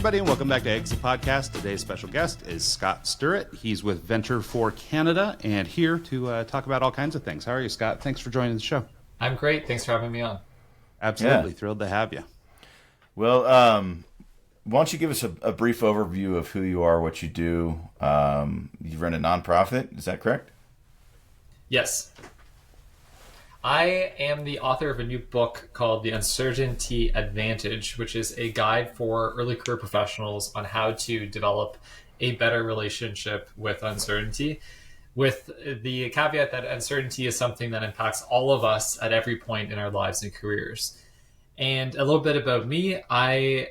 everybody, and welcome back to Exit Podcast. Today's special guest is Scott Stirrett. He's with Venture for Canada and here to talk about all kinds of things. How are you, Scott? Thanks for joining the show. I'm great. Thanks for having me on. Absolutely. Thrilled to have you. Well, why don't you give us a brief overview of who you are, what you do? You run a nonprofit, is that correct? Yes. I am the author of a new book called The Uncertainty Advantage, which is a guide for early career professionals on how to develop a better relationship with uncertainty, with the caveat that uncertainty is something that impacts all of us at every point in our lives and careers. And a little bit about me, I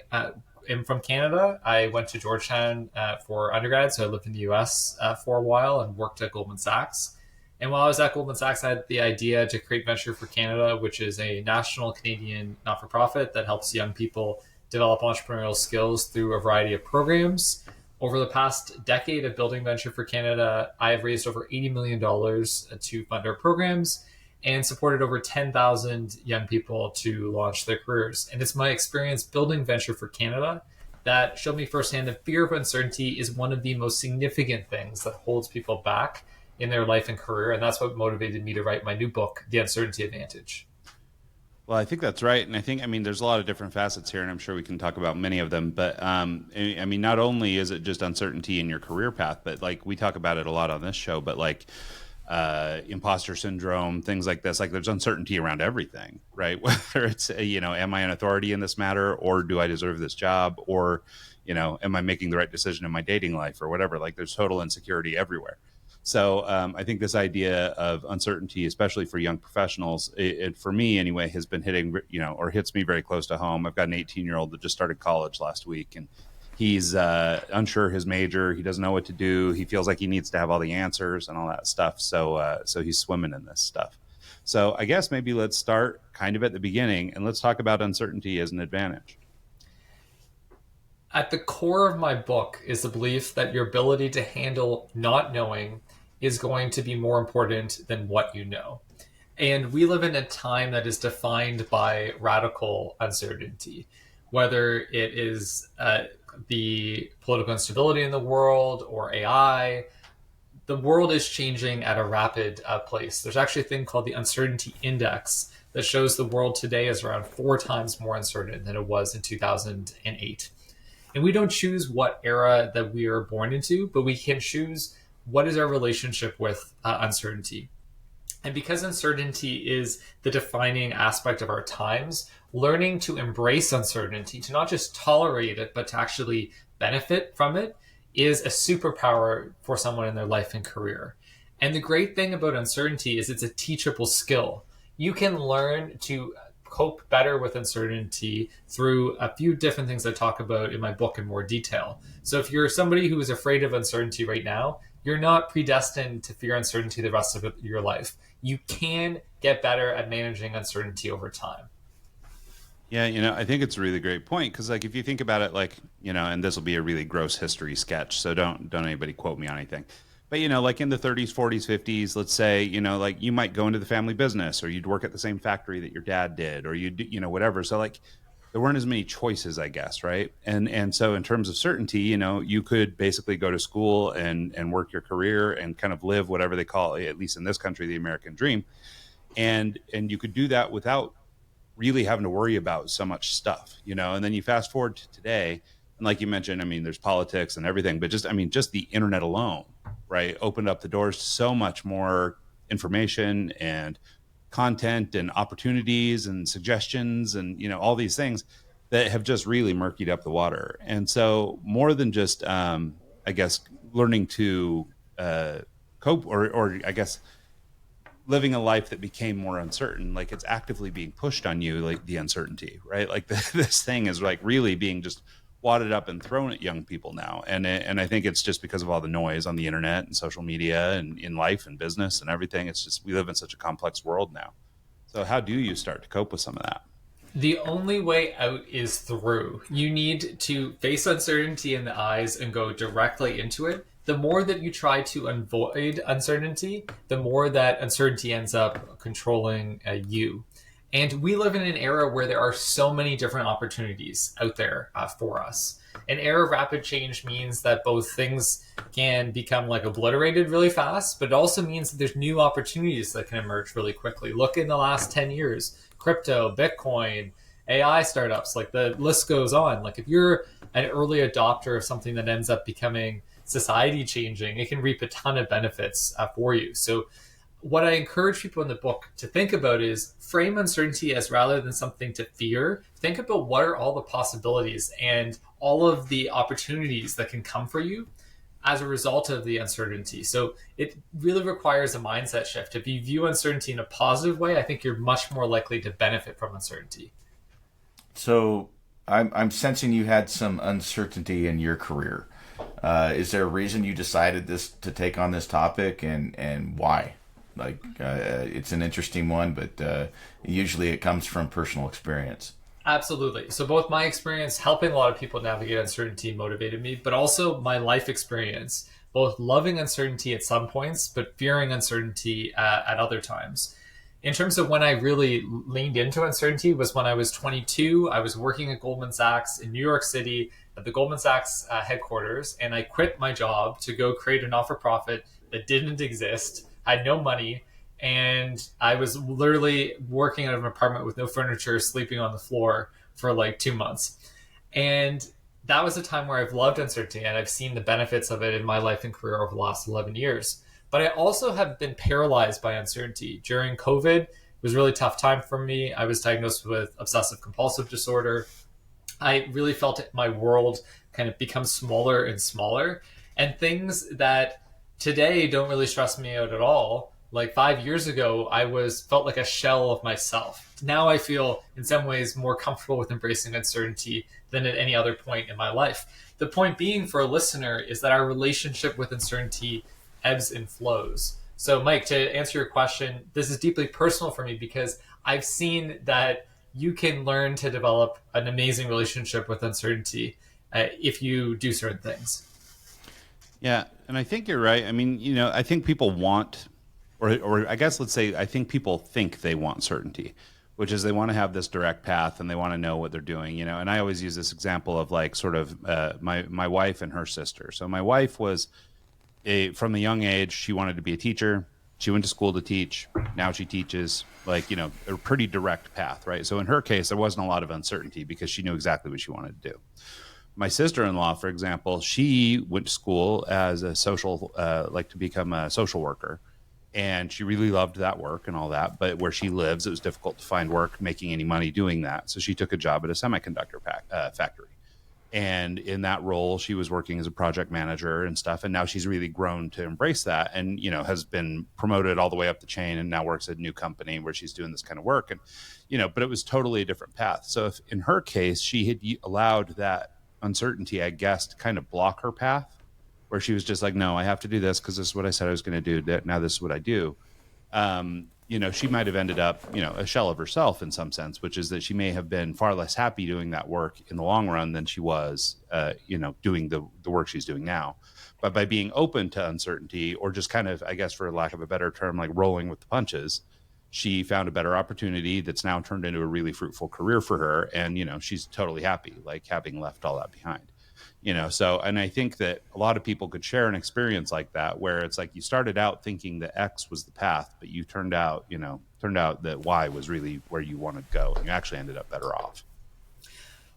am from Canada. I went to Georgetown for undergrad, so I lived in the US for a while and worked at Goldman Sachs. And while I was at Goldman Sachs, I had the idea to create Venture for Canada, which is a national Canadian not-for-profit that helps young people develop entrepreneurial skills through a variety of programs. Over the past decade of building Venture for Canada, I have raised over $80 million to fund our programs and supported over 10,000 young people to launch their careers. And it's my experience building Venture for Canada that showed me firsthand that fear of uncertainty is one of the most significant things that holds people back in their life and career. And that's what motivated me to write my new book, The Uncertainty Advantage. Well, I think that's right. And I think, there's a lot of different facets here, and I'm sure we can talk about many of them. But, not only is it just uncertainty in your career path, but like we talk about it a lot on this show, but like imposter syndrome, things like this, like there's uncertainty around everything, right? Whether it's, am I an authority in this matter, or do I deserve this job? Or, am I making the right decision in my dating life or whatever? Like there's total insecurity everywhere. So I think this idea of uncertainty, especially for young professionals, it for me anyway, has been hitting, or hits me very close to home. I've got an 18-year-old that just started college last week, and he's unsure his major. He doesn't know what to do. He feels like he needs to have all the answers and all that stuff. So he's swimming in this stuff. So I guess maybe let's start kind of at the beginning, and let's talk about uncertainty as an advantage. At the core of my book is the belief that your ability to handle not knowing is going to be more important than what you know. And we live in a time that is defined by radical uncertainty, whether it is the political instability in the world or AI. The world is changing at a rapid pace. There's actually a thing called the Uncertainty Index that shows the world today is around 4 times more uncertain than it was in 2008. And we don't choose what era that we are born into, but we can choose what is our relationship with uncertainty. And because uncertainty is the defining aspect of our times, learning to embrace uncertainty, to not just tolerate it, but to actually benefit from it, is a superpower for someone in their life and career. And the great thing about uncertainty is it's a teachable skill. You can learn to cope better with uncertainty through a few different things I talk about in my book in more detail. So if you're somebody who is afraid of uncertainty right now, you're not predestined to fear uncertainty the rest of your life. You can get better at managing uncertainty over time. Yeah, I think it's a really great point, because like if you think about it, like, and this will be a really gross history sketch, so don't anybody quote me on anything. But, like in the 30s, 40s, 50s, let's say, like you might go into the family business, or you'd work at the same factory that your dad did, or you'd, whatever. So like there weren't as many choices, I guess, right? And so in terms of certainty, you could basically go to school and work your career and kind of live whatever they call, at least in this country, the American dream. And you could do that without really having to worry about so much stuff, and then you fast forward to today. And like you mentioned, there's politics and everything, but just the internet alone, right, opened up the doors to so much more information and content and opportunities and suggestions and, all these things that have just really murkied up the water. And so more than just, I guess, learning to cope or I guess living a life that became more uncertain, like it's actively being pushed on you, like the uncertainty, right? Like this thing is like really being just wadded up and thrown at young people now. And I think it's just because of all the noise on the internet and social media and in life and business and everything. It's just, we live in such a complex world now. So how do you start to cope with some of that? The only way out is through. You need to face uncertainty in the eyes and go directly into it. The more that you try to avoid uncertainty, the more that uncertainty ends up controlling you. And we live in an era where there are so many different opportunities out there for us. An era of rapid change means that both things can become like obliterated really fast, but it also means that there's new opportunities that can emerge really quickly. Look in the last 10 years, crypto, Bitcoin, AI startups, like the list goes on. Like if you're an early adopter of something that ends up becoming society changing, it can reap a ton of benefits for you. So what I encourage people in the book to think about is frame uncertainty as, rather than something to fear, think about what are all the possibilities and all of the opportunities that can come for you as a result of the uncertainty. So it really requires a mindset shift. If you view uncertainty in a positive way, I think you're much more likely to benefit from uncertainty. So I'm sensing you had some uncertainty in your career. Is there a reason you decided to take on this topic, and why? It's an interesting one, but usually it comes from personal experience. Absolutely. So both my experience helping a lot of people navigate uncertainty motivated me, but also my life experience, both loving uncertainty at some points, but fearing uncertainty at other times. In terms of when I really leaned into uncertainty was when I was 22. I was working at Goldman Sachs in New York City at the Goldman Sachs headquarters, and I quit my job to go create a not-for-profit that didn't exist, had no money, and I was literally working out of an apartment with no furniture, sleeping on the floor for like 2 months. And that was a time where I've loved uncertainty, and I've seen the benefits of it in my life and career over the last 11 years. But I also have been paralyzed by uncertainty. During COVID, it was a really tough time for me. I was diagnosed with obsessive compulsive disorder. I really felt my world kind of become smaller and smaller. And things that today don't really stress me out at all, like 5 years ago, felt like a shell of myself. Now I feel in some ways more comfortable with embracing uncertainty than at any other point in my life. The point being for a listener is that our relationship with uncertainty ebbs and flows. So Mike, to answer your question, this is deeply personal for me because I've seen that you can learn to develop an amazing relationship with uncertainty if you do certain things. Yeah, and I think you're right. I mean, I think people want, or I guess let's say, I think people think they want certainty, which is they want to have this direct path and they want to know what they're doing. And I always use this example of like sort of my wife and her sister. So my wife was from a young age, she wanted to be a teacher. She went to school to teach. Now she teaches, a pretty direct path, right? So in her case, there wasn't a lot of uncertainty because she knew exactly what she wanted to do. My sister-in-law, for example, she went to school as a to become a social worker. And she really loved that work and all that. But where she lives, it was difficult to find work making any money doing that. So she took a job at a semiconductor factory. And in that role, she was working as a project manager and stuff. And now she's really grown to embrace that and, has been promoted all the way up the chain and now works at a new company where she's doing this kind of work. And, but it was totally a different path. So if in her case, she had allowed that uncertainty, I guess, to kind of block her path, where she was just like, no, I have to do this because this is what I said I was going to do. Now this is what I do. She might have ended up, a shell of herself in some sense, which is that she may have been far less happy doing that work in the long run than she was, doing the work she's doing now. But by being open to uncertainty, or just kind of, I guess, for lack of a better term, like rolling with the punches, she found a better opportunity that's now turned into a really fruitful career for her. And, she's totally happy, like having left all that behind. And I think that a lot of people could share an experience like that, where it's like you started out thinking that X was the path, but you turned out that Y was really where you wanted to go, and you actually ended up better off.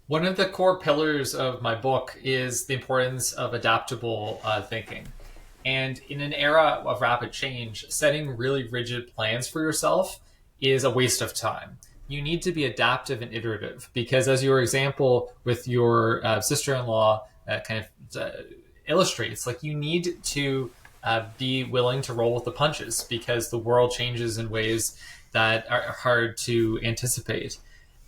One of the core pillars of my book is the importance of adaptable thinking. And in an era of rapid change, setting really rigid plans for yourself is a waste of time. You need to be adaptive and iterative, because as your example with your sister-in-law illustrates, like, you need to be willing to roll with the punches, because the world changes in ways that are hard to anticipate.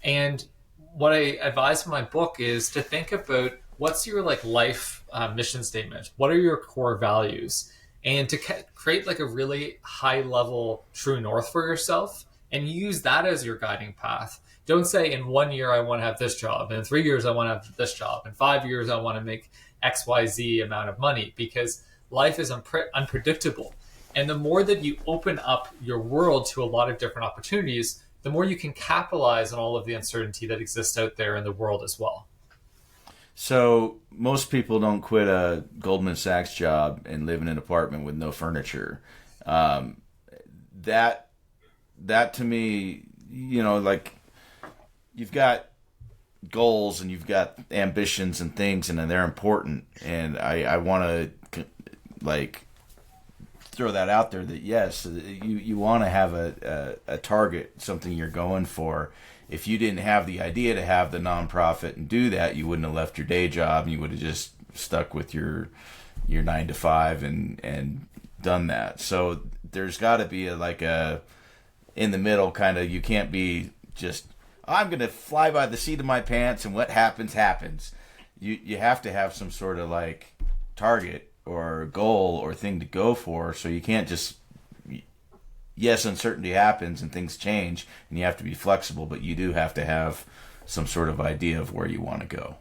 And what I advise in my book is to think about what's your life mission statement, what are your core values, and to create a really high level true north for yourself, and use that as your guiding path. Don't say in 1 year I want to have this job, and in 3 years I want to have this job, in 5 years I want to make XYZ amount of money, because life is unpredictable. And the more that you open up your world to a lot of different opportunities, the more you can capitalize on all of the uncertainty that exists out there in the world as well. So most people don't quit a Goldman Sachs job and live in an apartment with no furniture. Um, that that to me, like you've got goals and you've got ambitions and things, and they're important. And I want to like throw that out there that yes, you want to have a target, something you're going for. If you didn't have the idea to have the nonprofit and do that, you wouldn't have left your day job and you would have just stuck with your 9 to 5 and done that. So there's got to be like a in the middle kind of. You can't be just I'm gonna fly by the seat of my pants and what happens happens. You have to have some sort of like target or goal or thing to go for. So you can't just yes, uncertainty happens and things change and you have to be flexible, but you do have to have some sort of idea of where you want to go.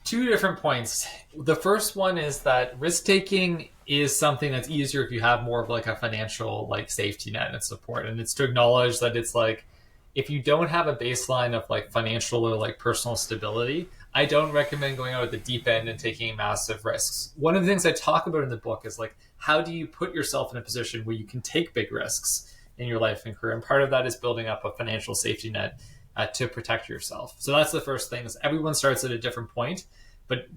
Two different points. The first one is that risk taking is something that's easier if you have more of like a financial like safety net and support. And it's to acknowledge that it's like if you don't have a baseline of like financial or like personal stability, I don't recommend going out at the deep end and taking massive risks. One of the things I talk about in the book is like how do you put yourself in a position where you can take big risks in your life and career? And part of that is building up a financial safety net to protect yourself. So that's the first thing. Is everyone starts at a different point, but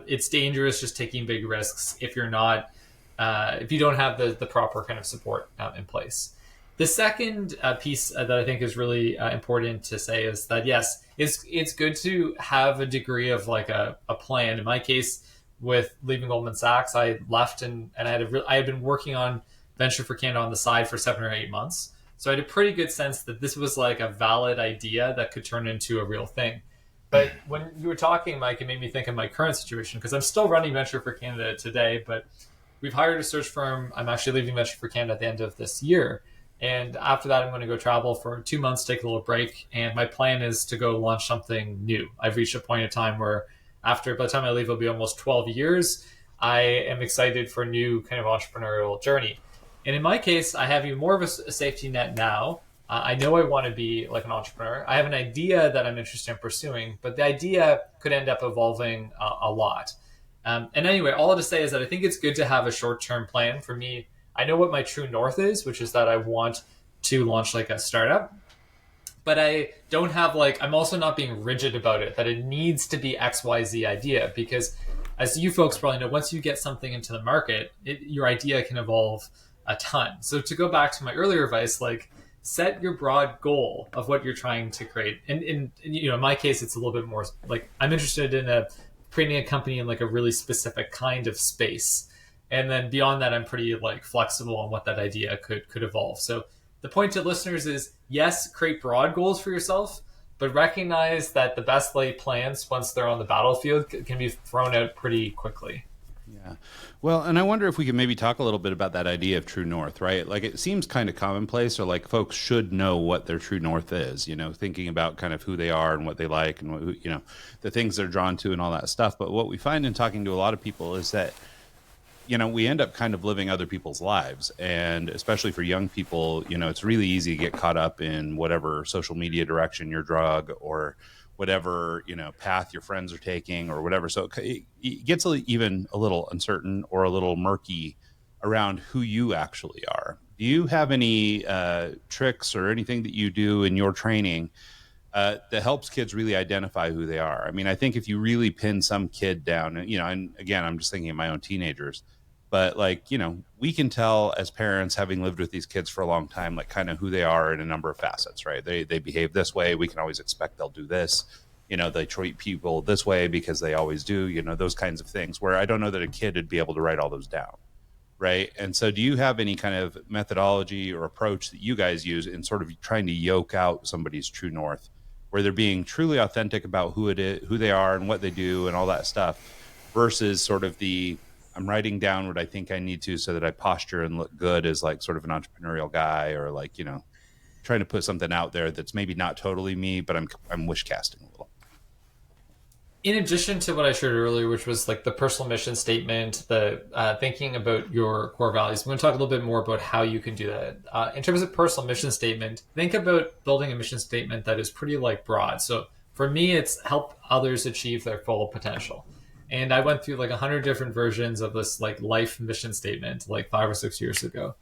it's dangerous just taking big risks if you're not if you don't have the proper kind of support in place. The second piece that I think is really important to say is that yes, it's good to have a degree of like a plan. In my case, with leaving Goldman Sachs, I left and I had been working on Venture for Canada on the side for 7 or 8 months. So I had a pretty good sense that this was like a valid idea that could turn into a real thing. But when you were talking, Mike, it made me think of my current situation because I'm still running Venture for Canada today, but we've hired a search firm. I'm actually leaving Venture for Canada at the end of this year. And after that, I'm going to go travel for 2 months, take a little break. And my plan is to go launch something new. I've reached a point in time where by the time I leave, it'll be almost 12 years. I am excited for a new kind of entrepreneurial journey. And in my case, I have even more of a safety net now. I know I want to be like an entrepreneur. I have an idea that I'm interested in pursuing, but the idea could end up evolving a lot. And anyway, all to say is that I think it's good to have a short-term plan. For me, I know what my true north is, which is that I want to launch like a startup, but I don't have like, I'm also not being rigid about it, that it needs to be XYZ idea, because as you folks probably know, once you get something into the market, your idea can evolve a ton. So to go back to my earlier advice, like set your broad goal of what you're trying to create. And in my case, it's a little bit more like I'm interested in creating a company in like a really specific kind of space. And then beyond that, I'm pretty like flexible on what that idea could evolve. So the point to listeners is yes, create broad goals for yourself, but recognize that the best laid plans, once they're on the battlefield, can be thrown out pretty quickly. Yeah. Well, and I wonder if we could maybe talk a little bit about that idea of true north, right? Like it seems kind of commonplace, or like folks should know what their true north is, thinking about kind of who they are and what they like and what, the things they're drawn to and all that stuff. But what we find in talking to a lot of people is that we end up kind of living other people's lives. And especially for young people, it's really easy to get caught up in whatever social media direction you're drug or whatever, path your friends are taking or whatever. So it gets even a little uncertain or a little murky around who you actually are. Do you have any tricks or anything that you do in your training that helps kids really identify who they are? I mean, I think if you really pin some kid down, and again, I'm just thinking of my own teenagers, but we can tell as parents, having lived with these kids for a long time, like kind of who they are in a number of facets, right? They behave this way. We can always expect they'll do this. They treat people this way because they always do, those kinds of things, where I don't know that a kid would be able to write all those down. Right. And so do you have any kind of methodology or approach that you guys use in sort of trying to yoke out somebody's true north, where they're being truly authentic about who they are and what they do and all that stuff, versus sort of I'm writing down what I think I need to so that I posture and look good as like sort of an entrepreneurial guy, or like, trying to put something out there that's maybe not totally me, but I'm wish casting a little. In addition to what I shared earlier, which was like the personal mission statement, the thinking about your core values, I'm going to talk a little bit more about how you can do that. In terms of personal mission statement, think about building a mission statement that is pretty like broad. So For me, it's help others achieve their full potential. And I went through like 100 different versions of this like life mission statement like 5 or 6 years ago.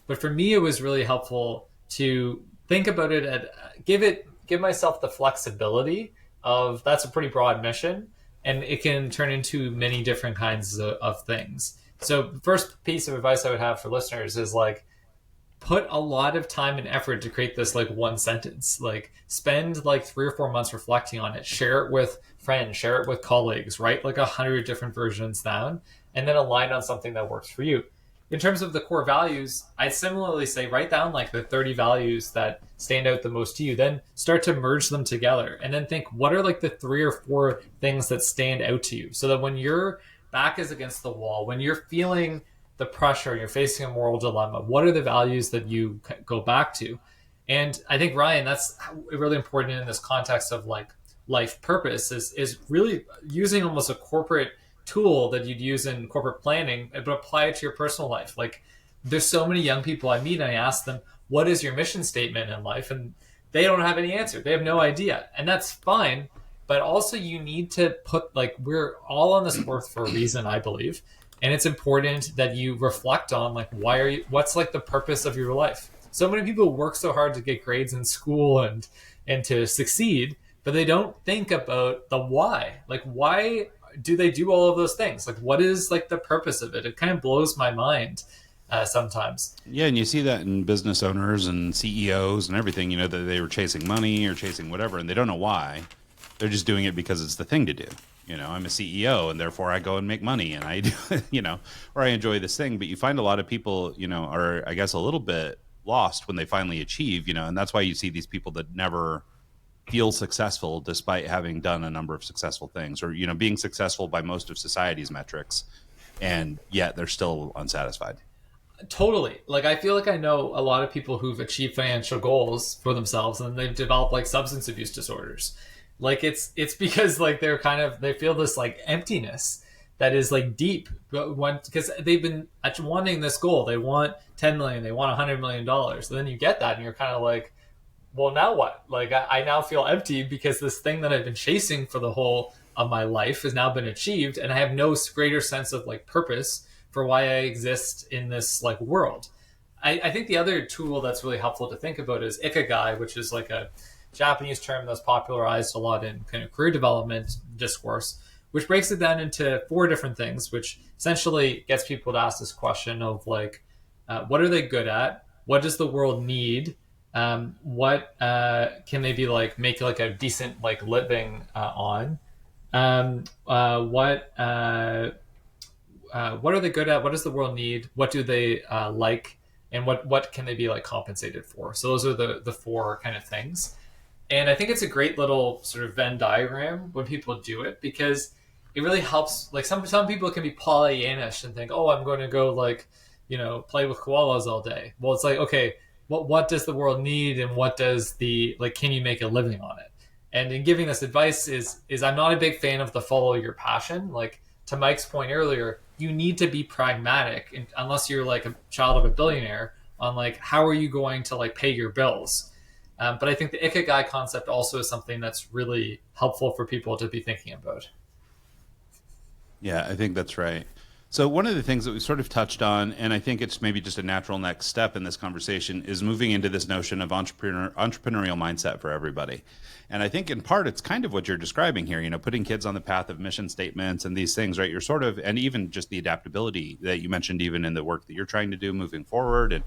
But for me, it was really helpful to think about it and give myself the flexibility of that's a pretty broad mission, and it can turn into many different kinds of things. So the first piece of advice I would have for listeners is like put a lot of time and effort to create this like one sentence. Like spend like 3 or 4 months reflecting on it, share it with friends, share it with colleagues, write like 100 different versions down, and then align on something that works for you. In terms of the core values, I'd similarly say write down like the 30 values that stand out the most to you, then start to merge them together, and then think what are like the 3 or 4 things that stand out to you, so that when your back is against the wall, when you're feeling the pressure, you're facing a moral dilemma, what are the values that you go back to? And I think, Ryan, that's really important in this context of like life purpose is really using almost a corporate tool that you'd use in corporate planning, but apply it to your personal life. Like there's so many young people I meet and I ask them, what is your mission statement in life? And they don't have any answer. They have no idea. And that's fine. But also you need to put like, we're all on this earth for a reason, I believe. And it's important that you reflect on like, what's like the purpose of your life? So many people work so hard to get grades in school and to succeed, but they don't think about the why. Like, why do they do all of those things? Like, what is like the purpose of it? It kind of blows my mind sometimes. Yeah, and you see that in business owners and CEOs and everything, that they were chasing money or chasing whatever, and they don't know why. They're just doing it because it's the thing to do. I'm a CEO and therefore I go and make money and I do, or I enjoy this thing. But you find a lot of people, are, I guess, a little bit lost when they finally achieve, and that's why you see these people that never feel successful despite having done a number of successful things, or, being successful by most of society's metrics, and yet they're still unsatisfied. Totally. Like, I feel like I know a lot of people who've achieved financial goals for themselves and they've developed like substance abuse disorders. Like it's because like they feel this like emptiness that is like deep, but because they've been wanting this goal. They want 10 million, they want $100 million. So then you get that and you're kind of like, well, now what? Like I now feel empty because this thing that I've been chasing for the whole of my life has now been achieved, and I have no greater sense of like purpose for why I exist in this like world. I think the other tool that's really helpful to think about is ikigai, which is like a Japanese term that's popularized a lot in kind of career development discourse, which breaks it down into 4 different things, which essentially gets people to ask this question of like, what are they good at? What does the world need? What can they be like, make like a decent like living on? What are they good at? What does the world need? What do they like? And what can they be like compensated for? So those are the 4 kind of things. And I think it's a great little sort of Venn diagram when people do it, because it really helps. Like some people can be Pollyannish and think, oh, I'm going to go like, play with koalas all day. Well, it's like, okay, what does the world need, and what does can you make a living on it? And in giving this advice is I'm not a big fan of the follow your passion. Like to Mike's point earlier, you need to be pragmatic, and unless you're like a child of a billionaire, on like how are you going to like pay your bills. But I think the ikigai concept also is something that's really helpful for people to be thinking about. Yeah, I think that's right. So one of the things that we sort of touched on, and I think it's maybe just a natural next step in this conversation, is moving into this notion of entrepreneurial mindset for everybody. And I think in part it's kind of what you're describing here, putting kids on the path of mission statements and these things, right? You're sort of, and even just the adaptability that you mentioned, even in the work that you're trying to do moving forward, and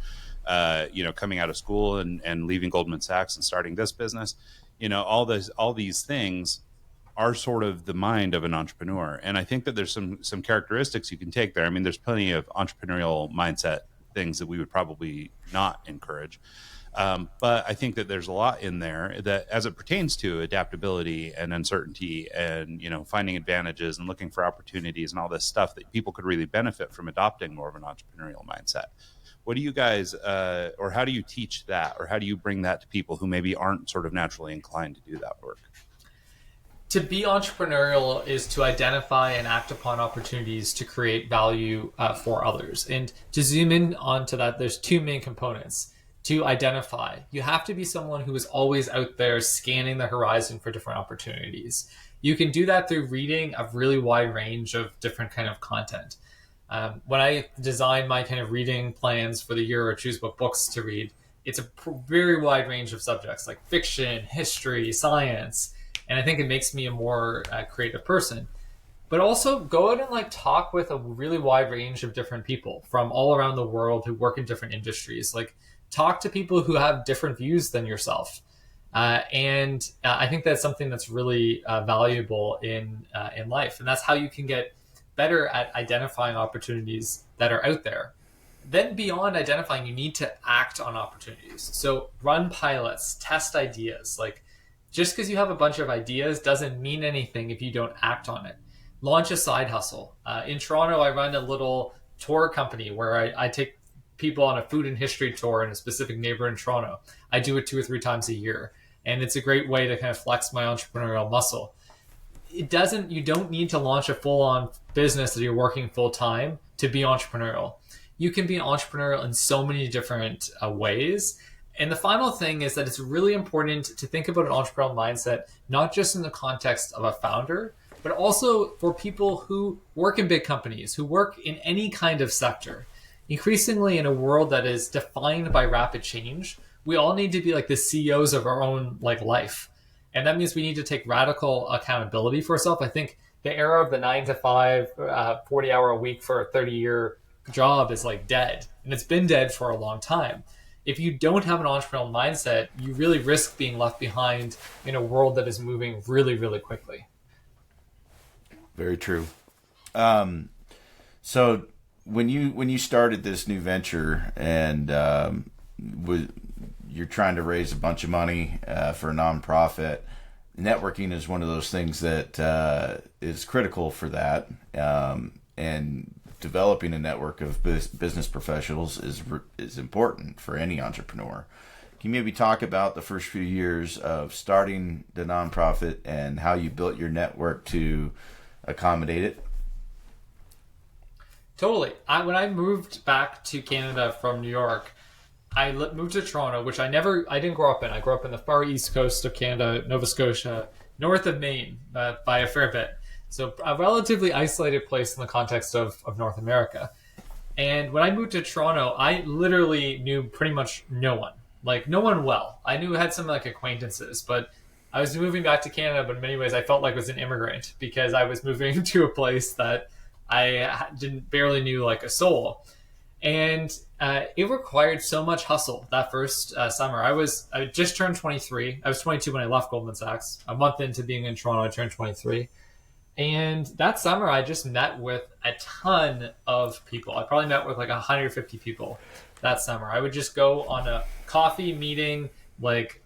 coming out of school and leaving Goldman Sachs and starting this business, all these things are sort of the mind of an entrepreneur. And I think that there's some characteristics you can take there. I mean, there's plenty of entrepreneurial mindset things that we would probably not encourage. But I think that there's a lot in there that, as it pertains to adaptability and uncertainty and, finding advantages and looking for opportunities and all this stuff, that people could really benefit from adopting more of an entrepreneurial mindset. What do you guys, or how do you teach that, or how do you bring that to people who maybe aren't sort of naturally inclined to do that work? To be entrepreneurial is to identify and act upon opportunities to create value for others. And to zoom in onto that, there's 2 main components. to identify. You have to be someone who is always out there scanning the horizon for different opportunities. You can do that through reading a really wide range of different kind of content. When I design my kind of reading plans for the year or choose what books to read, it's a very wide range of subjects like fiction, history, science, and I think it makes me a more creative person. But also go out and like talk with a really wide range of different people from all around the world who work in different industries. Like talk to people who have different views than yourself. And I think that's something that's really valuable in life. And that's how you can get better at identifying opportunities that are out there. Then beyond identifying, you need to act on opportunities. So run pilots, test ideas. Like just because you have a bunch of ideas doesn't mean anything if you don't act on it. Launch a side hustle. In Toronto, I run a little tour company where I take people on a food and history tour in a specific neighborhood in Toronto. I do it 2 or 3 times a year. And it's a great way to kind of flex my entrepreneurial muscle. You don't need to launch a full-on business that you're working full-time to be entrepreneurial. You can be entrepreneurial in so many different ways. And the final thing is that it's really important to think about an entrepreneurial mindset, not just in the context of a founder, but also for people who work in big companies, who work in any kind of sector. Increasingly in a world that is defined by rapid change, we all need to be like the CEOs of our own like life. And that means we need to take radical accountability for ourselves. I think the era of the 9 to 5, 40 hour a week for a 30-year job is like dead. And it's been dead for a long time. If you don't have an entrepreneurial mindset, you really risk being left behind in a world that is moving really, really quickly. Very true. So when you started this new venture and you're trying to raise a bunch of money for a nonprofit, networking is one of those things that is critical for that. And developing a network of business professionals is important for any entrepreneur. Can you maybe talk about the first few years of starting the nonprofit and how you built your network to accommodate it? Totally. When I moved back to Canada from New York, I moved to Toronto, which I didn't grow up in. I grew up in the far east coast of Canada, Nova Scotia, north of Maine by a fair bit. So a relatively isolated place in the context of North America. And when I moved to Toronto, I literally knew pretty much no one. Like no one well. I had some like acquaintances, but I was moving back to Canada, but in many ways I felt like I was an immigrant because I was moving to a place that I barely knew like a soul. And it required so much hustle that first summer. I just turned 23. I was 22 when I left Goldman Sachs. A month into being in Toronto, I turned 23. And that summer, I just met with a ton of people. I probably met with like 150 people that summer. I would just go on a coffee meeting, like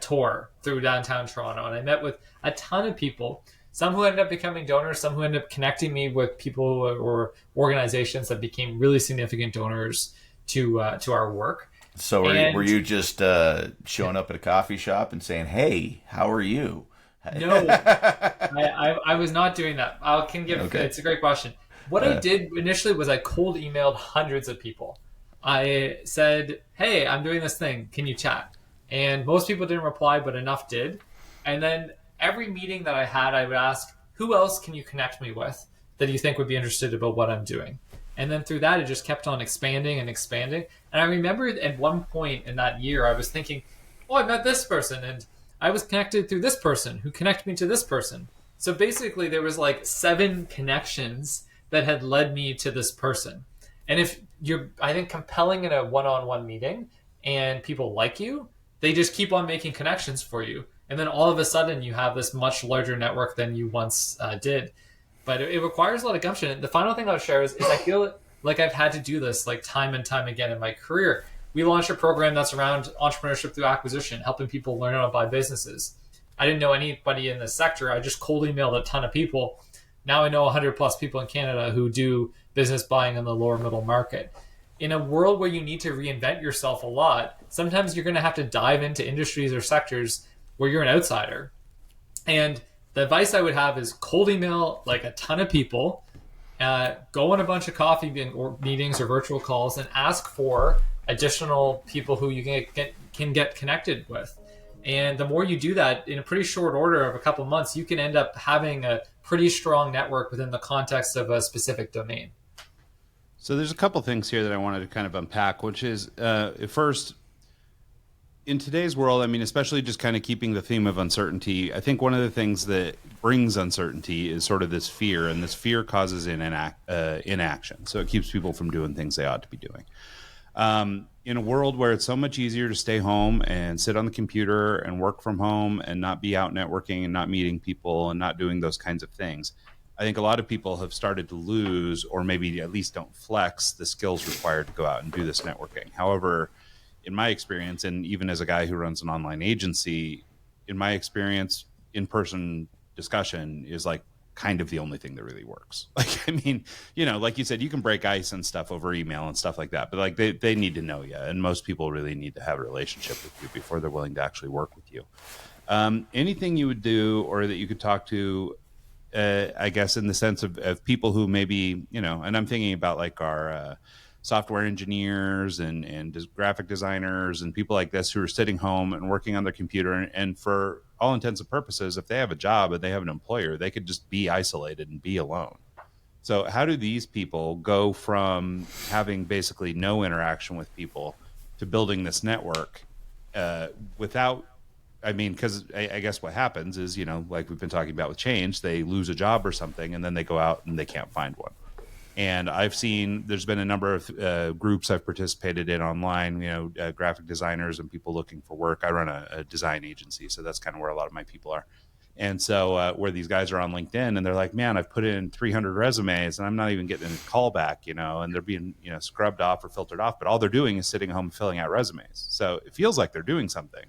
tour through downtown Toronto. And I met with a ton of people, some who ended up becoming donors, some who ended up connecting me with people or organizations that became really significant donors to our work. So were you just showing up at a coffee shop and saying, "Hey, how are you?" No, I was not doing that. Okay. It's a great question. What I did initially was I cold emailed hundreds of people. I said, "Hey, I'm doing this thing. Can you chat?" And most people didn't reply, but enough did. And then every meeting that I had, I would ask, "Who else can you connect me with that you think would be interested about what I'm doing?" And then through that, it just kept on expanding and expanding. And I remember at one point in that year, I was thinking, "Oh, I met this person, and I was connected through this person who connected me to this person." So basically there was like 7 connections that had led me to this person. And if you're, I think, compelling in a one-on-one meeting and people like you, they just keep on making connections for you. And then all of a sudden you have this much larger network than you once did. But it requires a lot of gumption. And the final thing I'll share is I feel like I've had to do this like time and time again in my career. We launched a program that's around entrepreneurship through acquisition, helping people learn how to buy businesses. I didn't know anybody in the sector. I just cold emailed a ton of people. Now I know 100 plus people in Canada who do business buying in the lower middle market. In a world where you need to reinvent yourself a lot, sometimes you're going to have to dive into industries or sectors where you're an outsider. And the advice I would have is cold email like a ton of people Go on a bunch of coffee or meetings or virtual calls and ask for additional people who you can get connected with. And the more you do that in a pretty short order of a couple of months, you can end up having a pretty strong network within the context of a specific domain. So there's a couple things here that I wanted to kind of unpack, which is first, in today's world, I mean, especially just kind of keeping the theme of uncertainty, I think one of the things that brings uncertainty is sort of this fear, and this fear causes inaction. So it keeps people from doing things they ought to be doing. In a world where it's so much easier to stay home and sit on the computer and work from home and not be out networking and not meeting people and not doing those kinds of things, I think a lot of people have started to lose, or maybe at least don't flex, the skills required to go out and do this networking. However, in my experience, and even as a guy who runs an online agency, in my experience, in-person discussion is like kind of the only thing that really works. Like, I mean, you know, like you said, you can break ice and stuff over email and stuff like that, but like they need to know you. And most people really need to have a relationship with you before they're willing to actually work with you. Anything you would do or that you could talk to, I guess, in the sense of people who maybe, you know, and I'm thinking about like our software engineers and graphic designers and people like this who are sitting home and working on their computer. And for all intents and purposes, if they have a job and they have an employer, they could just be isolated and be alone. So how do these people go from having basically no interaction with people to building this network without, I mean, because I guess what happens is, you know, like we've been talking about with change, they lose a job or something and then they go out and they can't find one. And I've seen there's been a number of groups I've participated in online, you know, graphic designers and people looking for work. I run a design agency, so that's kind of where a lot of my people are. And so where these guys are on LinkedIn and they're like, man, I've put in 300 resumes and I'm not even getting a call back, you know, and they're being, you know, scrubbed off or filtered off. But all they're doing is sitting home filling out resumes. So it feels like they're doing something.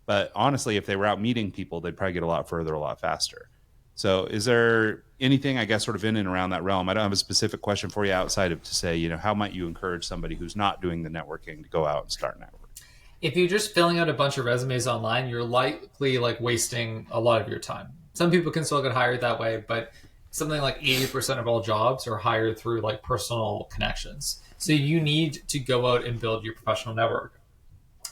But honestly, if they were out meeting people, they'd probably get a lot further, a lot faster. So is there anything, I guess, sort of in and around that realm? I don't have a specific question for you outside of to say, you know, how might you encourage somebody who's not doing the networking to go out and start networking? If you're just filling out a bunch of resumes online, you're likely like wasting a lot of your time. Some people can still get hired that way, but something like 80% of all jobs are hired through like personal connections. So you need to go out and build your professional network.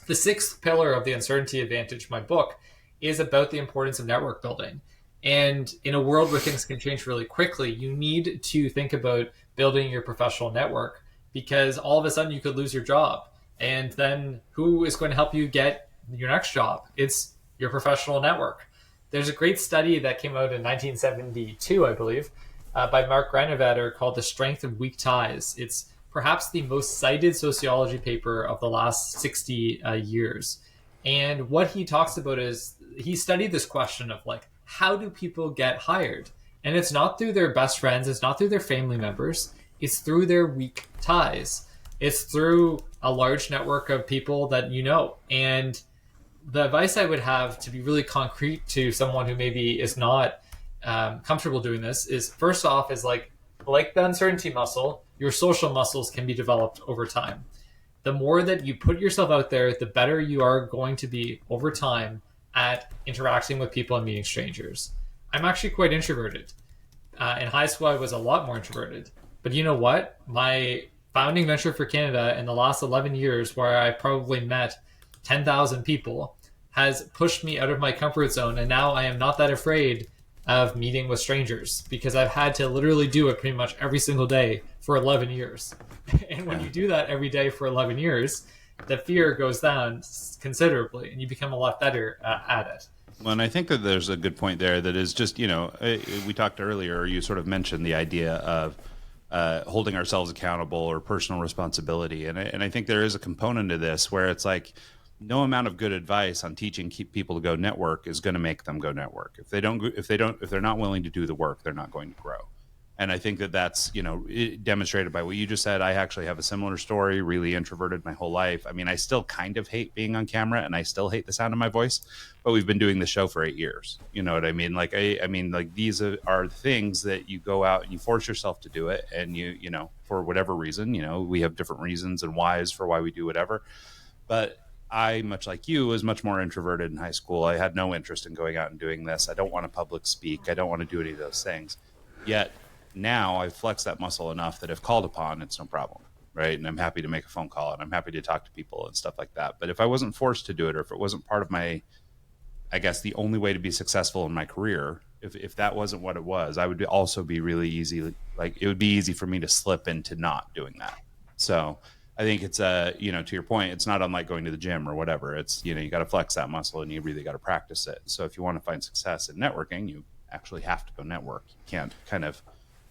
The sixth pillar of the Uncertainty Advantage, my book, is about the importance of network building. And in a world where things can change really quickly, you need to think about building your professional network, because all of a sudden you could lose your job. And then who is going to help you get your next job? It's your professional network. There's a great study that came out in 1972, I believe, by Mark Granovetter called The Strength of Weak Ties. It's perhaps the most cited sociology paper of the last 60 years. And what he talks about is he studied this question of like, how do people get hired? And it's not through their best friends. It's not through their family members. It's through their weak ties. It's through a large network of people that you know. And the advice I would have to be really concrete to someone who maybe is not comfortable doing this is, first off, is like the uncertainty muscle, your social muscles can be developed over time. The more that you put yourself out there, the better you are going to be over time at interacting with people and meeting strangers. I'm actually quite introverted. In high school, I was a lot more introverted. But you know what? My founding venture for Canada in the last 11 years, where I probably met 10,000 people, has pushed me out of my comfort zone. And now I am not that afraid of meeting with strangers, because I've had to literally do it pretty much every single day for 11 years. And when you do that every day for 11 years, the fear goes down considerably and you become a lot better at it. Well, and I think that there's a good point there that is just, you know, we talked earlier, you sort of mentioned the idea of holding ourselves accountable or personal responsibility. And I think there is a component to this where it's like no amount of good advice on teaching people to go network is going to make them go network. If they're not willing to do the work, they're not going to grow. And I think that that's, you know, demonstrated by what you just said. I actually have a similar story, really introverted my whole life. I mean, I still kind of hate being on camera and I still hate the sound of my voice, but we've been doing the show for 8 years. You know what I mean? Like, I mean, like these are things that you go out and you force yourself to do it. And you know, for whatever reason, you know, we have different reasons and whys for why we do whatever. But I, much like you, was much more introverted in high school. I had no interest in going out and doing this. I don't want to public speak. I don't want to do any of those things. Yet now I've flexed that muscle enough that if called upon, it's no problem. Right. And I'm happy to make a phone call and I'm happy to talk to people and stuff like that. But if I wasn't forced to do it, or if it wasn't part of my, I guess, the only way to be successful in my career, if that wasn't what it was, I would also be really easy. Like it would be easy for me to slip into not doing that. So I think it's you know, to your point, it's not unlike going to the gym or whatever. It's, you know, you got to flex that muscle and you really got to practice it. So if you want to find success in networking, you actually have to go network. You can't kind of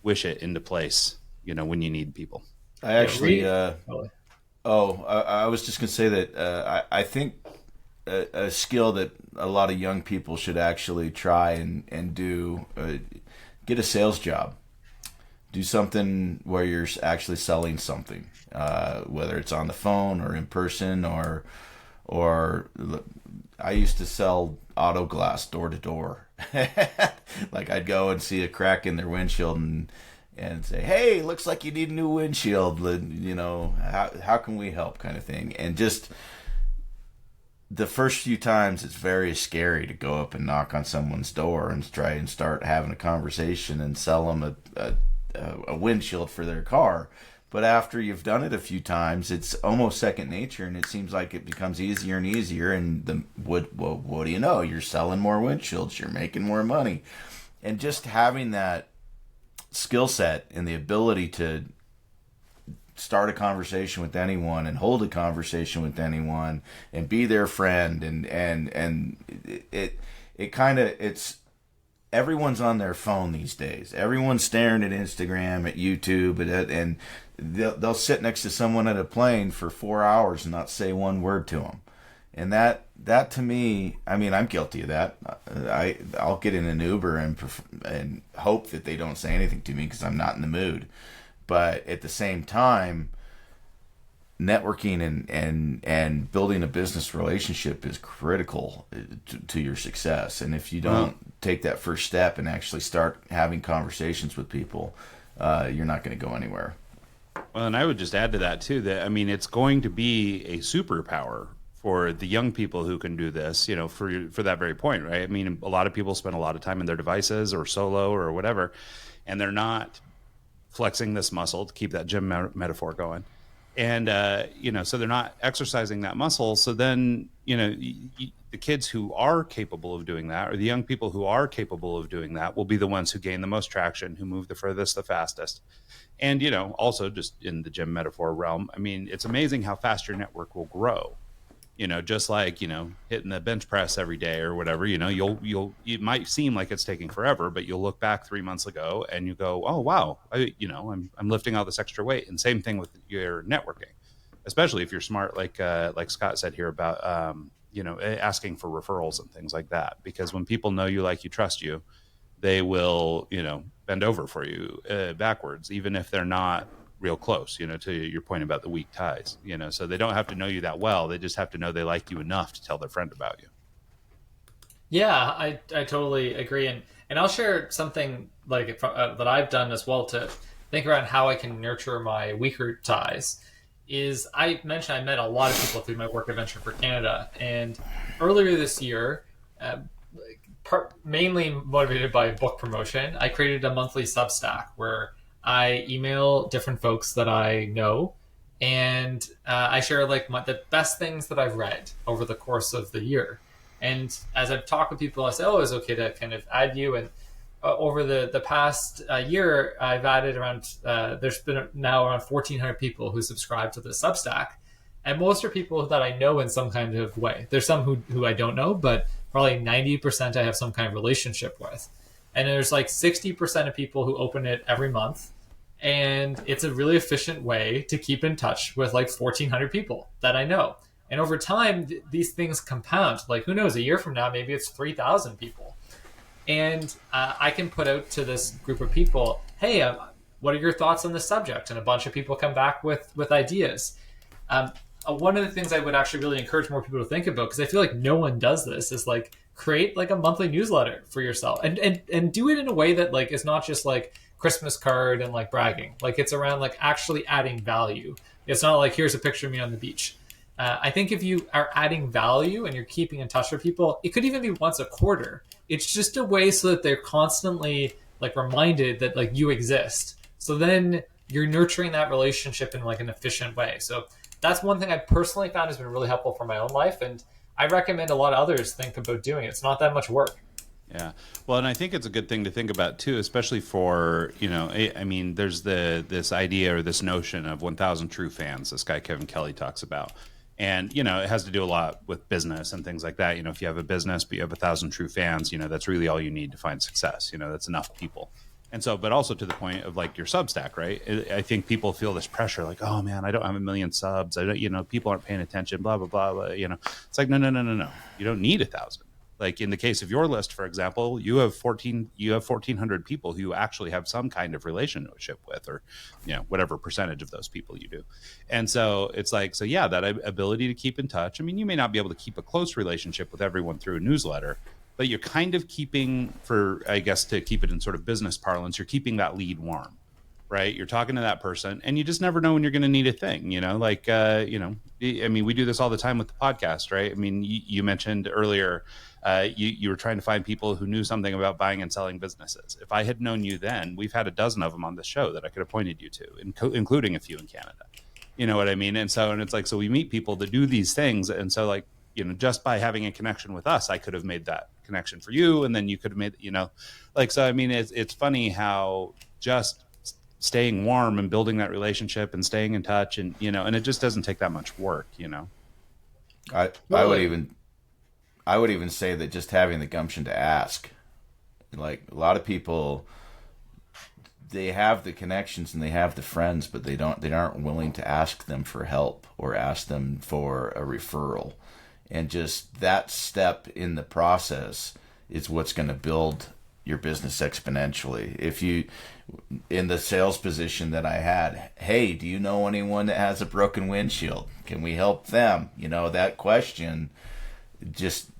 wish it into place, you know, when you need people. I actually, I was just going to say that I think a skill that a lot of young people should actually try and do, get a sales job. Do something where you're actually selling something, whether it's on the phone or in person, or I used to sell auto glass door to door. Like I'd go and see a crack in their windshield and say, hey, looks like you need a new windshield. You know, how can we help, kind of thing. And just the first few times, it's very scary to go up and knock on someone's door and try and start having a conversation and sell them a windshield for their car. But after you've done it a few times, it's almost second nature, and it seems like it becomes easier and easier. And what do you know? You're selling more windshields. You're making more money. And just having that skill set and the ability to start a conversation with anyone and hold a conversation with anyone and be their friend, and it kind of, it's, everyone's on their phone these days. Everyone's staring at Instagram, at YouTube, and they'll sit next to someone at a plane for 4 hours and not say one word to them. And that to me, I mean, I'm guilty of that. I'll get in an Uber and hope that they don't say anything to me because I'm not in the mood. But at the same time, networking and building a business relationship is critical to your success. And if you don't take that first step and actually start having conversations with people, you're not going to go anywhere. Well, and I would just add to that too, that, I mean, it's going to be a superpower for the young people who can do this, you know, for that very point, right? I mean, a lot of people spend a lot of time in their devices or solo or whatever, and they're not flexing this muscle, to keep that gym metaphor going. And, you know, so they're not exercising that muscle. So then, you know, the kids who are capable of doing that, or the young people who are capable of doing that, will be the ones who gain the most traction, who move the furthest, the fastest. And, you know, also just in the gym metaphor realm, I mean, it's amazing how fast your network will grow. You know, just like, you know, hitting the bench press every day or whatever, you know, it might seem like it's taking forever, but you'll look back 3 months ago and you go, oh, wow, I'm lifting all this extra weight. And same thing with your networking, especially if you're smart, like Scott said here about, you know, asking for referrals and things like that. Because when people know you, like you, trust you, they will, you know, bend over for you backwards, even if they're not real close, you know, to your point about the weak ties, you know, so they don't have to know you that well. They just have to know they like you enough to tell their friend about you. Yeah, I totally agree. And I'll share something like that I've done as well to think around how I can nurture my weaker ties. Is I mentioned I met a lot of people through my work at Venture for Canada. And earlier this year, mainly motivated by book promotion, I created a monthly Substack where I email different folks that I know, and I share like the best things that I've read over the course of the year. And as I've talked with people, I say, oh, it's okay to kind of add you. And over the past year, I've added around, there's been now around 1,400 people who subscribe to the Substack. And most are people that I know in some kind of way. There's some who I don't know, but probably 90% I have some kind of relationship with. And there's like 60% of people who open it every month. And it's a really efficient way to keep in touch with like 1,400 people that I know. And over time, these things compound. Like, who knows, a year from now, maybe it's 3,000 people. And I can put out to this group of people, hey, what are your thoughts on this subject? And a bunch of people come back with ideas. One of the things I would actually really encourage more people to think about, because I feel like no one does this, is like create like a monthly newsletter for yourself and do it in a way that like is not just like Christmas card and like bragging. Like it's around like actually adding value. It's not like, here's a picture of me on the beach. I think if you are adding value and you're keeping in touch with people, it could even be once a quarter. It's just a way so that they're constantly like reminded that like you exist. So then you're nurturing that relationship in like an efficient way. So that's one thing I personally found has been really helpful for my own life, and I recommend a lot of others think about doing it. It's not that much work. Yeah. Well, and I think it's a good thing to think about too, especially for, I mean, there's this idea or this notion of 1,000 true fans, this guy Kevin Kelly talks about. And, it has to do a lot with business and things like that. If you have a business, but you have 1,000 true fans, that's really all you need to find success. That's enough people. And so, but also to the point of like your Substack, right? I think people feel this pressure, like, oh man, I don't have 1 million subs. I don't, people aren't paying attention, blah, blah, blah, blah. It's like, no. You don't need 1,000. Like in the case of your list, for example, you have 1,400 people who you actually have some kind of relationship with, or, whatever percentage of those people you do. And so it's like, so yeah, that ability to keep in touch. I mean, you may not be able to keep a close relationship with everyone through a newsletter, but you're kind of keeping, for, I guess, to keep it in sort of business parlance, you're keeping that lead warm, right? You're talking to that person and you just never know when you're going to need a thing, I mean, we do this all the time with the podcast, right? I mean, you mentioned earlier, you were trying to find people who knew something about buying and selling businesses. If I had known you then, we've had a dozen of them on the show that I could have pointed you to, including a few in Canada. You know what I mean? And it's like, so we meet people that do these things. And so like, just by having a connection with us, I could have made that connection for you. And then you could have made, so, I mean, it's funny how just staying warm and building that relationship and staying in touch and, and it just doesn't take that much work, I would even say that just having the gumption to ask, like a lot of people, they have the connections and they have the friends, but they aren't willing to ask them for help or ask them for a referral. And just that step in the process is what's going to build your business exponentially. If you, in the sales position that I had, hey, do you know anyone that has a broken windshield? Can we help them? That question just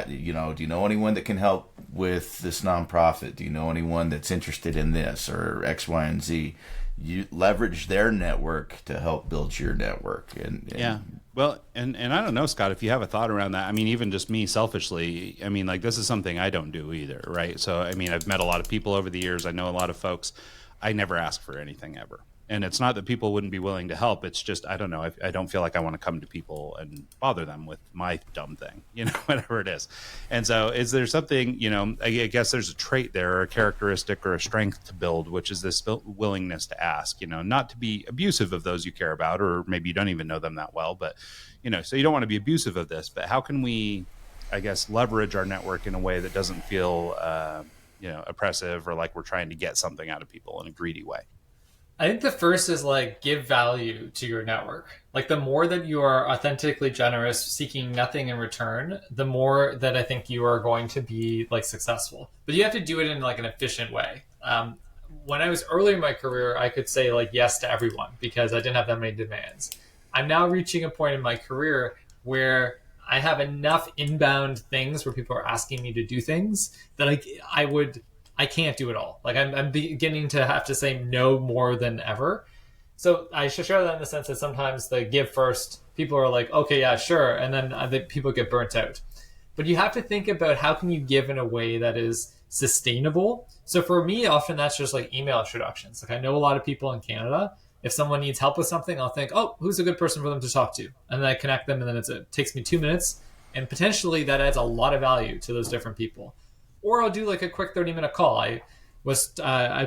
do you know anyone that can help with this nonprofit? Do you know anyone that's interested in this or X, Y, and Z? You leverage their network to help build your network. And yeah. Well, and I don't know, Scott, if you have a thought around that. I mean, even just me selfishly, I mean, like this is something I don't do either, right? So, I mean, I've met a lot of people over the years. I know a lot of folks. I never ask for anything ever. And it's not that people wouldn't be willing to help. It's just, I don't know. I don't feel like I want to come to people and bother them with my dumb thing, whatever it is. And so is there something, I guess there's a trait there or a characteristic or a strength to build, which is this willingness to ask, not to be abusive of those you care about, or maybe you don't even know them that well, but, so you don't want to be abusive of this, but how can we, I guess, leverage our network in a way that doesn't feel, oppressive or like we're trying to get something out of people in a greedy way? I think the first is like give value to your network. Like the more that you are authentically generous, seeking nothing in return, the more that I think you are going to be like successful. But you have to do it in like an efficient way. When I was early in my career, I could say like yes to everyone because I didn't have that many demands. I'm now reaching a point in my career where I have enough inbound things where people are asking me to do things that I can't do it all. Like I'm beginning to have to say no more than ever. So I should share that in the sense that sometimes the give first, people are like, okay, yeah, sure. And then I think people get burnt out. But you have to think about how can you give in a way that is sustainable. So for me, often that's just like email introductions. Like I know a lot of people in Canada. If someone needs help with something, I'll think, oh, who's a good person for them to talk to? And then I connect them and then it takes me 2 minutes. And potentially that adds a lot of value to those different people. Or I'll do like a quick 30-minute call. I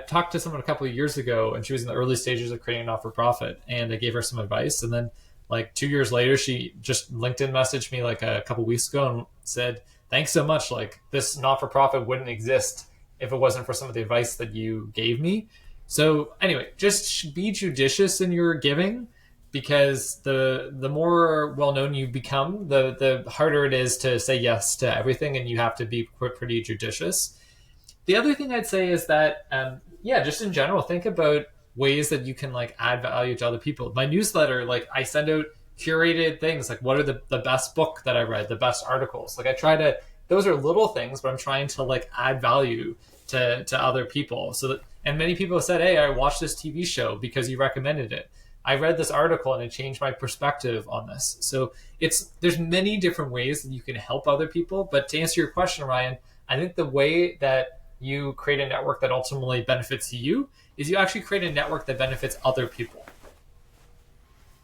talked to someone a couple of years ago and she was in the early stages of creating a not-for-profit and I gave her some advice. And then like 2 years later, she just LinkedIn messaged me like a couple of weeks ago and said, thanks so much. Like this not-for-profit wouldn't exist if it wasn't for some of the advice that you gave me. So anyway, just be judicious in your giving because the more well-known you become, the harder it is to say yes to everything, and you have to be pretty judicious. The other thing I'd say is that, just in general, think about ways that you can like add value to other people. My newsletter, like I send out curated things, like what are the best book that I read, the best articles. Like I try to, those are little things, but I'm trying to like add value to other people. So that, and many people have said, hey, I watched this TV show because you recommended it. I read this article and it changed my perspective on this. So there's many different ways that you can help other people. But to answer your question, Ryan, I think the way that you create a network that ultimately benefits you is you actually create a network that benefits other people.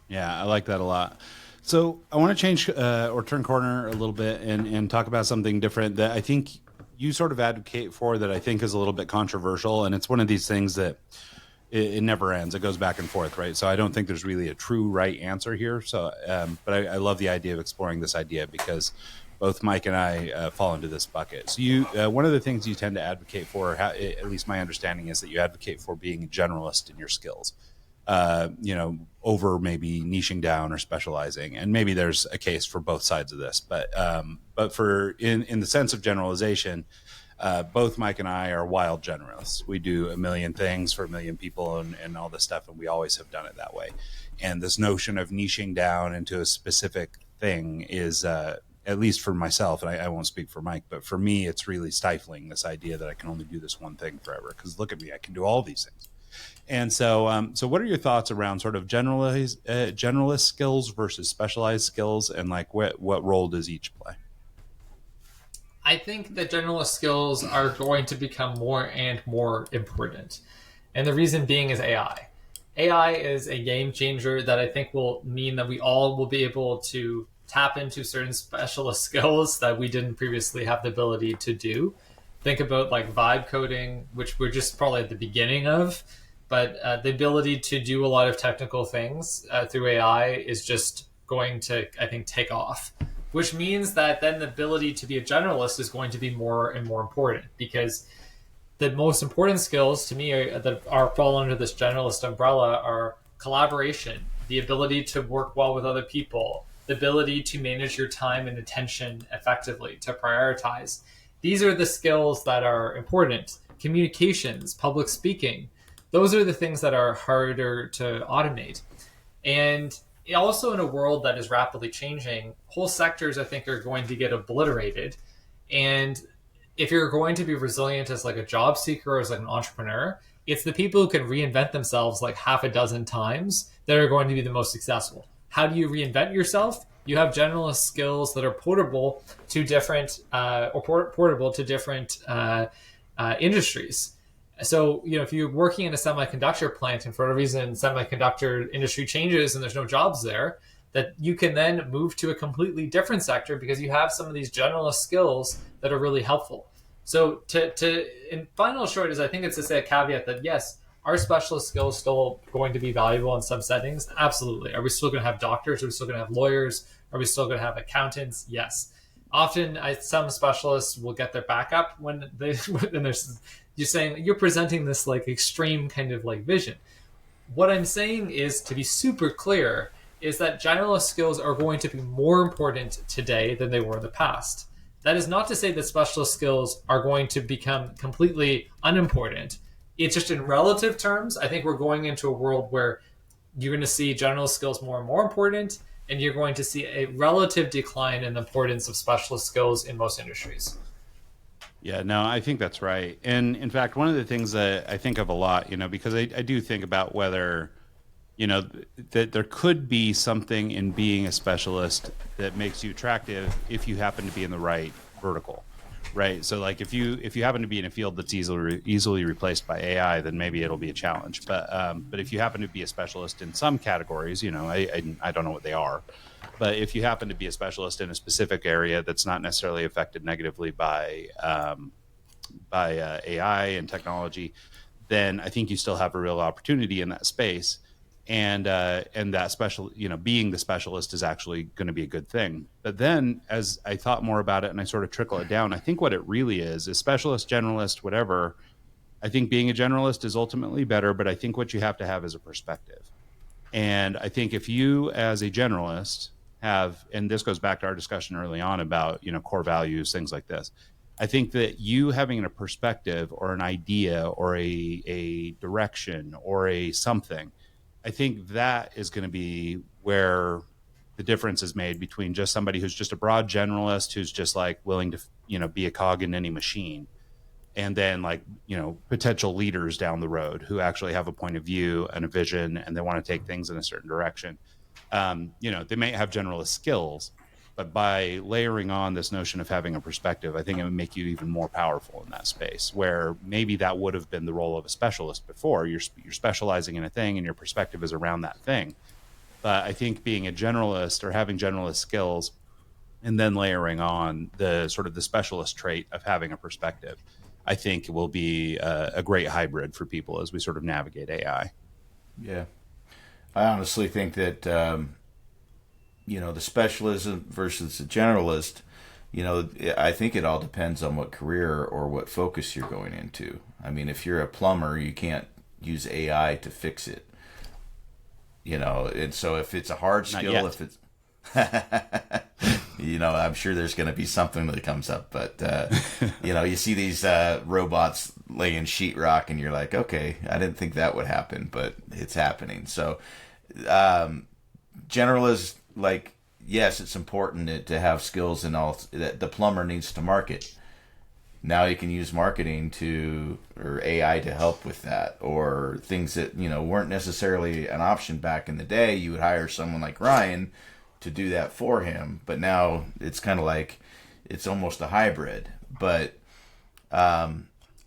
Yeah, I like that a lot. So I want to change or turn corner a little bit and talk about something different that I think you sort of advocate for that I think is a little bit controversial. And it's one of these things that it never ends. It goes back and forth, right? So I don't think there's really a true right answer here. So, but I love the idea of exploring this idea because both Mike and I fall into this bucket. So one of the things you tend to advocate for, at least my understanding is that you advocate for being a generalist in your skills. Over maybe niching down or specializing, and maybe there's a case for both sides of this. But for in the sense of generalization, both Mike and I are wild generalists. We do a million things for a million people and all this stuff, and we always have done it that way. And this notion of niching down into a specific thing is, at least for myself, and I won't speak for Mike, but for me, it's really stifling, this idea that I can only do this one thing forever. Because look at me, I can do all these things. And so, so what are your thoughts around sort of generalist skills versus specialized skills, and like what role does each play? I think that generalist skills are going to become more and more important. And the reason being is AI. AI is a game changer that I think will mean that we all will be able to tap into certain specialist skills that we didn't previously have the ability to do. Think about like vibe coding, which we're just probably at the beginning of, but the ability to do a lot of technical things through AI is just going to, I think, take off. Which means that then the ability to be a generalist is going to be more and more important, because the most important skills to me that fall under this generalist umbrella are collaboration, the ability to work well with other people, the ability to manage your time and attention effectively, to prioritize. These are the skills that are important. Communications, public speaking, those are the things that are harder to automate. And also, in a world that is rapidly changing, whole sectors I think are going to get obliterated. And if you're going to be resilient as like a job seeker or as like an entrepreneur, it's the people who can reinvent themselves like half a dozen times that are going to be the most successful. How do you reinvent yourself? You have generalist skills that are portable to different industries. So, if you're working in a semiconductor plant and for whatever reason semiconductor industry changes and there's no jobs there, that you can then move to a completely different sector because you have some of these generalist skills that are really helpful. So in final short is I think it's to say a caveat that yes, are specialist skills still going to be valuable in some settings? Absolutely. Are we still going to have doctors? Are we still going to have lawyers? Are we still going to have accountants? Yes. Often some specialists will get their back up when there's you're saying you're presenting this like extreme kind of like vision. What I'm saying is, to be super clear, is that generalist skills are going to be more important today than they were in the past. That is not to say that specialist skills are going to become completely unimportant. It's just in relative terms, I think we're going into a world where you're going to see generalist skills more and more important, and you're going to see a relative decline in the importance of specialist skills in most industries. Yeah, no, I think that's right. And in fact, one of the things that I think of a lot, because I do think about whether, that there could be something in being a specialist that makes you attractive if you happen to be in the right vertical, right? So like if you happen to be in a field that's easily replaced by AI, then maybe it'll be a challenge. But if you happen to be a specialist in some categories, I don't know what they are. But if you happen to be a specialist in a specific area that's not necessarily affected negatively by AI and technology, then I think you still have a real opportunity in that space. And that being the specialist is actually going to be a good thing. But then, as I thought more about it and I sort of trickle it down, I think what it really is specialist, generalist, whatever. I think being a generalist is ultimately better, but I think what you have to have is a perspective. And I think if you, as a generalist, and this goes back to our discussion early on about, core values, things like this. I think that you having a perspective or an idea or a direction or a something, I think that is going to be where the difference is made between just somebody who's just a broad generalist who's just like willing to, be a cog in any machine, and then potential leaders down the road who actually have a point of view and a vision and they want to take things in a certain direction. They may have generalist skills, But by layering on this notion of having a perspective, I think it would make you even more powerful in that space, where maybe that would have been the role of a specialist before. You're specializing in a thing and your perspective is around that thing. But I think being a generalist or having generalist skills and then layering on the sort of the specialist trait of having a perspective, I think will be a great hybrid for people as we sort of navigate AI. Yeah. I honestly think that, the specialism versus the generalist, I think it all depends on what career or what focus you're going into. I mean, if you're a plumber, you can't use AI to fix it. And so if it's a hard skill, if it's, I'm sure there's going to be something that comes up, but, you see these robots laying sheetrock and you're like, okay, I didn't think that would happen, but it's happening. So, generalist, like, yes, it's important to have skills and all that the plumber needs to market. Now you can use marketing or AI to help with that, or things that, weren't necessarily an option back in the day. You would hire someone like Ryan to do that for him, but now it's kind of like, it's almost a hybrid. But,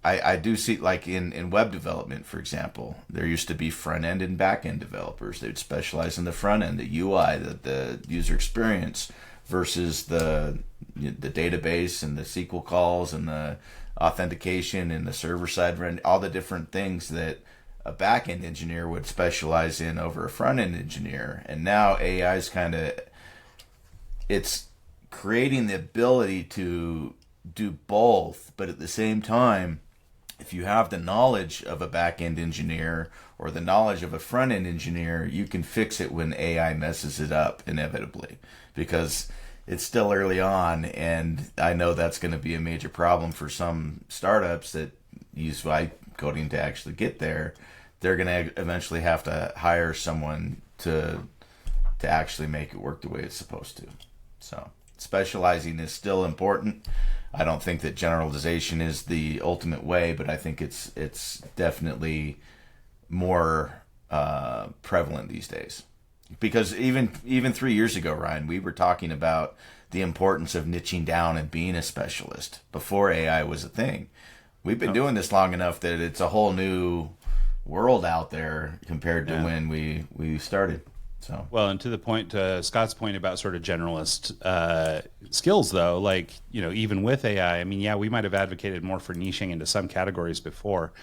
I do see, like in web development, for example, there used to be front end and back end developers. They'd specialize in the front end, the UI, the user experience, versus the database and the SQL calls and the authentication and the server side run, all the different things that a back end engineer would specialize in over a front end engineer. And now AI is it's creating the ability to do both, but at the same time, if you have the knowledge of a back-end engineer or the knowledge of a front-end engineer, you can fix it when AI messes it up inevitably, because it's still early on, and I know that's going to be a major problem for some startups that use vibe coding to actually get there. They're going to eventually have to hire someone to actually make it work the way it's supposed to. So specializing is still important. I don't think that generalization is the ultimate way, but I think it's definitely more prevalent these days. Because even 3 years ago, Ryan, we were talking about the importance of niching down and being a specialist before AI was a thing. We've been doing this long enough that it's a whole new world out there compared to when we started. So well, and to the point, Scott's point about sort of generalist skills, though, like, even with AI, I mean, yeah, we might have advocated more for niching into some categories before,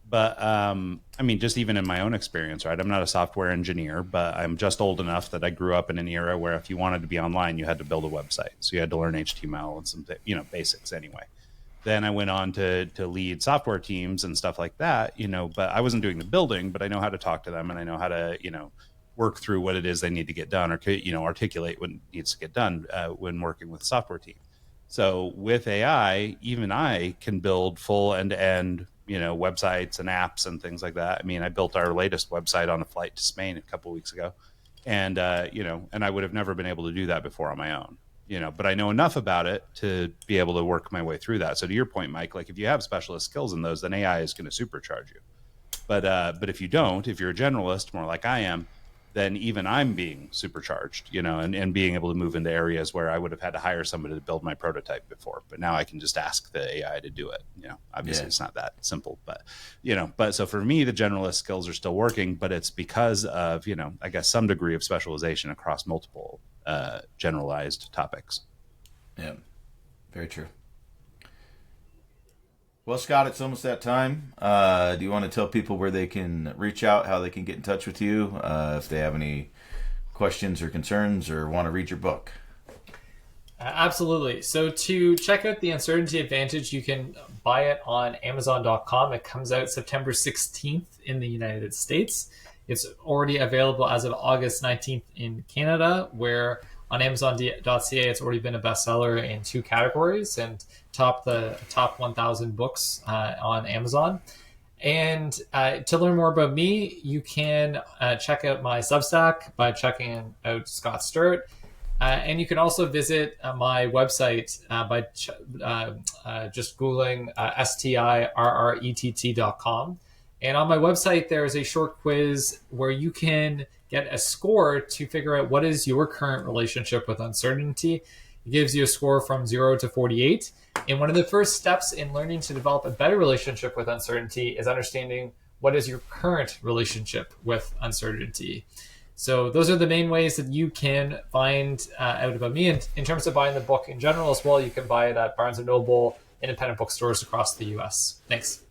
but I mean, just even in my own experience, right? I'm not a software engineer, but I'm just old enough that I grew up in an era where if you wanted to be online, you had to build a website, so you had to learn HTML and some, basics anyway. Then I went on to lead software teams and stuff like that, but I wasn't doing the building, but I know how to talk to them and I know how to, work through what it is they need to get done, or articulate what needs to get done when working with a software team. So with AI, even I can build full end-to-end, websites and apps and things like that. I mean, I built our latest website on a flight to Spain a couple of weeks ago, and and I would have never been able to do that before on my own. But I know enough about it to be able to work my way through that. So to your point, Mike, like if you have specialist skills in those, then AI is going to supercharge you. But if you don't, if you're a generalist, more like I am, then even I'm being supercharged, and being able to move into areas where I would have had to hire somebody to build my prototype before. But now I can just ask the AI to do it. Obviously It's not that simple, but so for me, the generalist skills are still working, but it's because of, I guess some degree of specialization across multiple generalized topics. Yeah, very true. Well, Scott, it's almost that time. Do you want to tell people where they can reach out, how they can get in touch with you, if they have any questions or concerns or want to read your book? Absolutely. So to check out The Uncertainty Advantage, you can buy it on Amazon.com. It comes out September 16th in the United States. It's already available as of August 19th in Canada, where on Amazon.ca, it's already been a bestseller in 2 categories and topped the top 1,000 books on Amazon. And to learn more about me, you can check out my Substack by checking out Scott Stirrett. And you can also visit my website by just Googling stirrett.com. And on my website, there is a short quiz where you can get a score to figure out what is your current relationship with uncertainty. It gives you a score from 0 to 48. And one of the first steps in learning to develop a better relationship with uncertainty is understanding what is your current relationship with uncertainty. So those are the main ways that you can find out about me. And in terms of buying the book in general as well, you can buy it at Barnes & Noble, independent bookstores across the U.S. Thanks.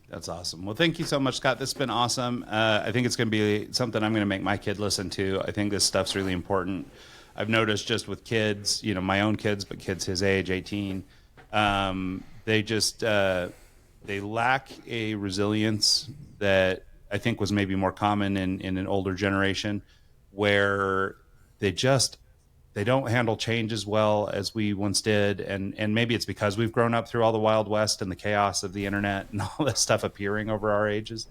That's awesome. Well, thank you so much, Scott. This has been awesome. I think it's going to be something I'm going to make my kid listen to. I think this stuff's really important. I've noticed just with kids, my own kids, but kids his age, 18, they just, they lack a resilience that I think was maybe more common in an older generation, where they don't handle change as well as we once did. And maybe it's because we've grown up through all the Wild West and the chaos of the internet and all this stuff appearing over our ages,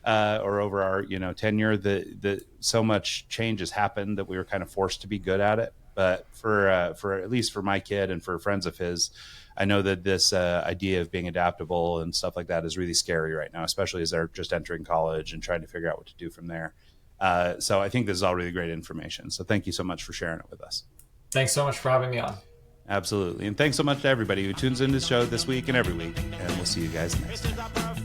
or over our, tenure, that so much change has happened that we were kind of forced to be good at it. But for at least for my kid and for friends of his, I know that this idea of being adaptable and stuff like that is really scary right now, especially as they're just entering college and trying to figure out what to do from there. So I think this is all really great information. So thank you so much for sharing it with us. Thanks so much for having me on. Absolutely. And thanks so much to everybody who tunes into the show this week and every week. And we'll see you guys next time.